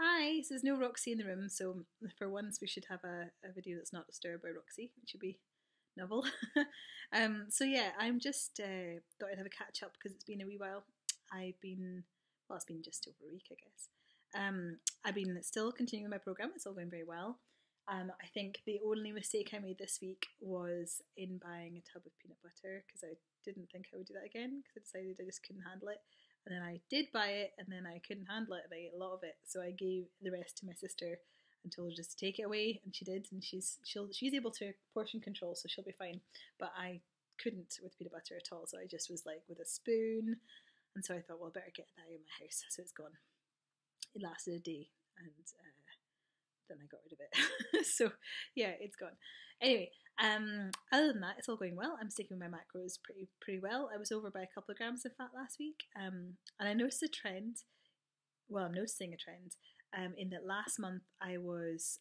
Hi, so there's no Roxy in the room, so for once we should have a video that's not disturbed by Roxy, which would be novel. So yeah, I'm just thought I'd have a catch up because it's been a wee while. I've been, well, it's been just over a week, I guess. I've been still continuing my program. It's all going very well. I think the only mistake I made this week was in buying a tub of peanut butter because I didn't think I would do that again because I decided I just couldn't handle it. And then I did buy it, and then I couldn't handle it, and I ate a lot of it. So I gave the rest to my sister and told her just to take it away, and she did. And she's able to portion control, so she'll be fine. But I couldn't with peanut butter at all, so I just was like with a spoon. And so I thought, well, I better get that out of my house. So it's gone. It lasted a day, and then I got rid of it. So yeah, it's gone. Anyway, other than that, it's all going well. I'm sticking with my macros pretty well. I was over by a couple of grams of fat last week, and I noticed a trend. Well, I'm noticing a trend. In that last month I was.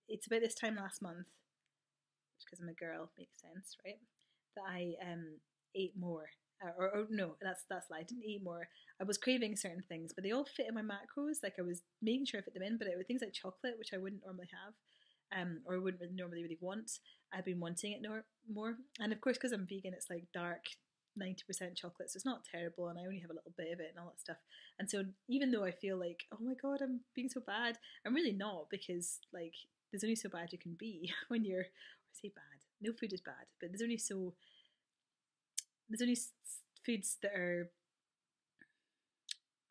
It's about this time last month, because I'm a girl, makes sense, right? That I ate more. Or no, that's a lie. I didn't eat more. I was craving certain things, but they all fit in my macros. Like I was making sure I fit them in, but it was things like chocolate, which I wouldn't normally have, or wouldn't normally really want. I've been wanting it more, and of course, because I'm vegan, it's like dark 90% chocolate, so it's not terrible, and I only have a little bit of it and all that stuff. And so, even though I feel like, oh my god, I'm being so bad, I'm really not, because like there's only so bad you can be when you're. I say bad. No food is bad, but there's only foods that are.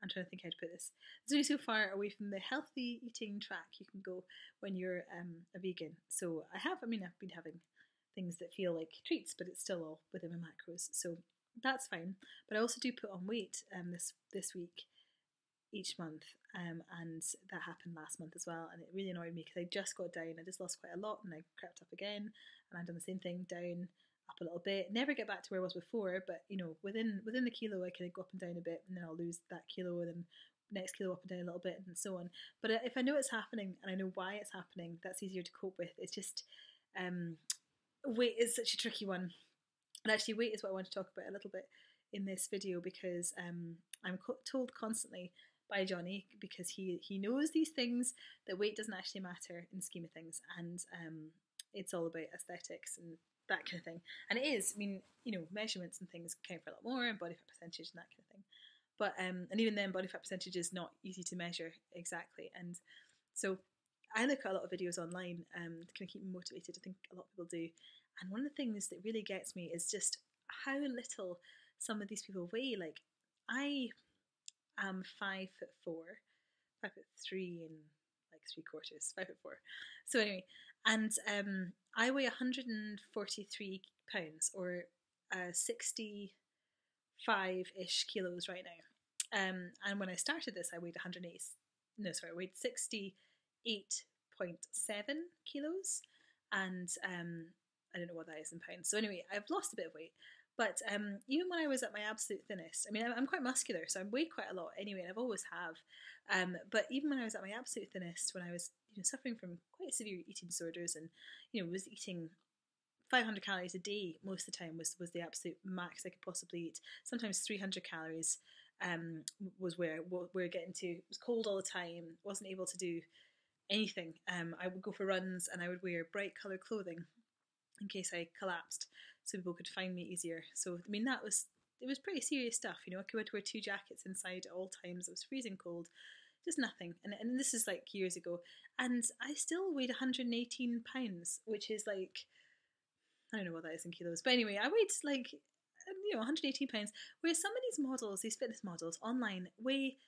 I'm trying to think how to put this. There's only so far away from the healthy eating track you can go when you're a vegan. So I've been having things that feel like treats, but it's still all within my macros. So that's fine. But I also do put on weight this week each month, and that happened last month as well, and it really annoyed me because I just got down. I just lost quite a lot, and I crept up again, and I've done the same thing, down, up a little bit. Never get back to where I was before, but within the kilo, I kind of go up and down a bit, and then I'll lose that kilo, and then next kilo up and down a little bit, and so on. But if I know it's happening and I know why it's happening, that's easier to cope with. It's just weight is such a tricky one, and actually, weight is what I want to talk about a little bit in this video because I'm told constantly by Johnny, because he knows these things, that weight doesn't actually matter in the scheme of things, and it's all about aesthetics and that kind of thing. And it is. I mean, measurements and things count for a lot more, and body fat percentage and that kind of thing. But and even then, body fat percentage is not easy to measure exactly. And so I look at a lot of videos online to kind of keep me motivated. I think a lot of people do. And one of the things that really gets me is just how little some of these people weigh. Like, I am 5'4", 5'3" and like 3/4, 5'4". So anyway, and I weigh 143 pounds, or 65-ish kilos right now. And when I started this, I weighed 180. No, sorry, I weighed 68.7 kilos, and I don't know what that is in pounds. So anyway, I've lost a bit of weight. But even when I was at my absolute thinnest, I mean, I'm quite muscular, so I weigh quite a lot anyway, and I've always have. But even when I was at my absolute thinnest, when I was suffering from quite severe eating disorders, and was eating 500 calories a day most of the time was the absolute max I could possibly eat. Sometimes 300 calories was where we're getting to. It was cold all the time, wasn't able to do anything. I would go for runs, and I would wear bright coloured clothing in case I collapsed, so people could find me easier. So I mean, it was pretty serious stuff. I could wear 2 jackets inside at all times. It was freezing cold, just nothing. And this is like years ago, and I still weighed 118 pounds, which is like, I don't know what that is in kilos, but anyway, I weighed like 118 pounds. Whereas some of these models, these fitness models online, weigh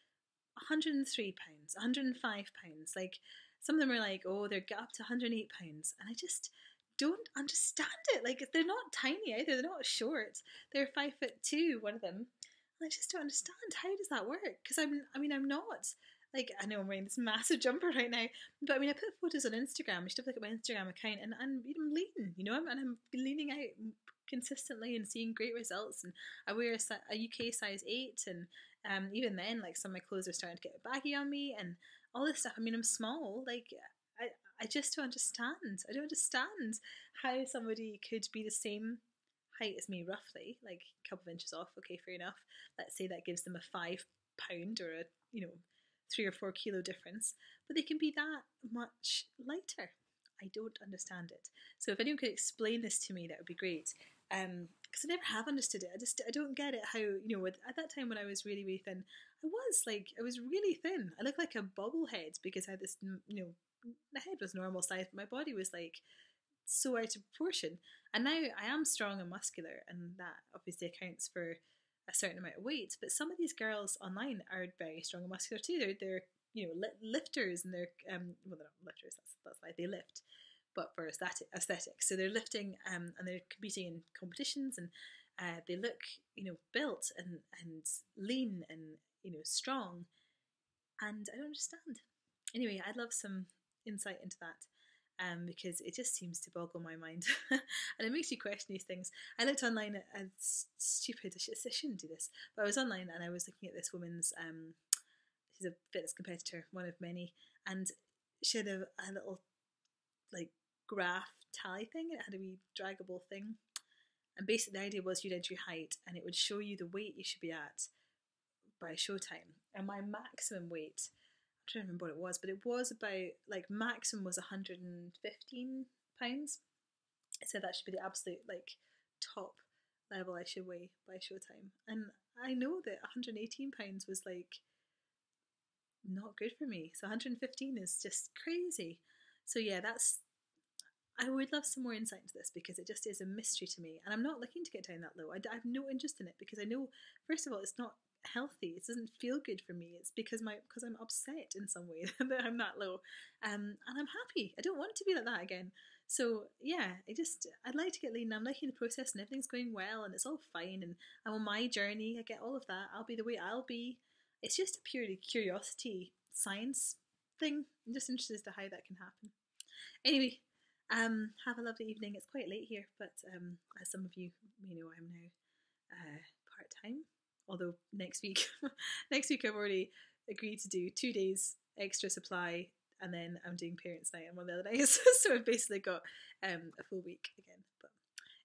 103 pounds, 105 pounds. Like, some of them are like, oh, they're get up to 108 pounds, and I just don't understand it. Like, they're not tiny either. They're not short. They're 5'2", one of them. And I just don't understand, how does that work? Because I'm not. Like, I know I'm wearing this massive jumper right now, but I mean, I put photos on Instagram. You should have a look at my Instagram account, and I'm lean, I'm leaning out consistently and seeing great results. And I wear a UK size 8, and even then, like, some of my clothes are starting to get baggy on me, and all this stuff. I mean, I'm small. Like, I just don't understand. I don't understand how somebody could be the same height as me, roughly, like a couple of inches off. Okay, fair enough. Let's say that gives them a £5 or a 3 or 4 kilo difference, but they can be that much lighter. I don't understand it. So if anyone could explain this to me, that would be great. Because I never have understood it. I don't get it. How, at that time when I was really really thin, I was really thin. I looked like a bobblehead because I had this, the head was normal size, but my body was like so out of proportion. And now I am strong and muscular, and that obviously accounts for a certain amount of weight. But some of these girls online are very strong and muscular too. They're lifters, and they're well, they're not lifters. That's why they lift, but for aesthetics. So they're lifting, and they're competing in competitions, and they look built and lean and strong. And I don't understand. Anyway, I'd love some insight into that. Because it just seems to boggle my mind, and it makes you question these things. I looked online at stupid. I shouldn't do this, but I was online and I was looking at this woman's. She's a fitness competitor, one of many, and she had a little like graph tally thing. It had a wee draggable thing, and basically the idea was you'd enter your height, and it would show you the weight you should be at by showtime. And my maximum weight, I'm trying to remember what it was, but it was about, like, maximum was 115 pounds. I said that should be the absolute like top level I should weigh by showtime, and I know that 118 pounds was like not good for me. So 115 is just crazy. So yeah, I would love some more insight into this because it just is a mystery to me, and I'm not looking to get down that low. I have no interest in it because I know, first of all, it's not healthy. It doesn't feel good for me. It's because I'm upset in some way that I'm that low, and I'm happy. I don't want to be like that again. So yeah, I'd like to get lean. I'm liking the process, and everything's going well, and it's all fine. And I'm on my journey. I get all of that. I'll be the way I'll be. It's just a purely curiosity science thing. I'm just interested as to how that can happen. Anyway, have a lovely evening. It's quite late here, but as some of you may know, I'm now part time. Although next week, I've already agreed to do 2 days extra supply, and then I'm doing parents' night on one of the other days. So I've basically got a full week again. But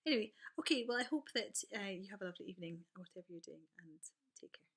anyway, okay. Well, I hope that you have a lovely evening, whatever you're doing, and take care.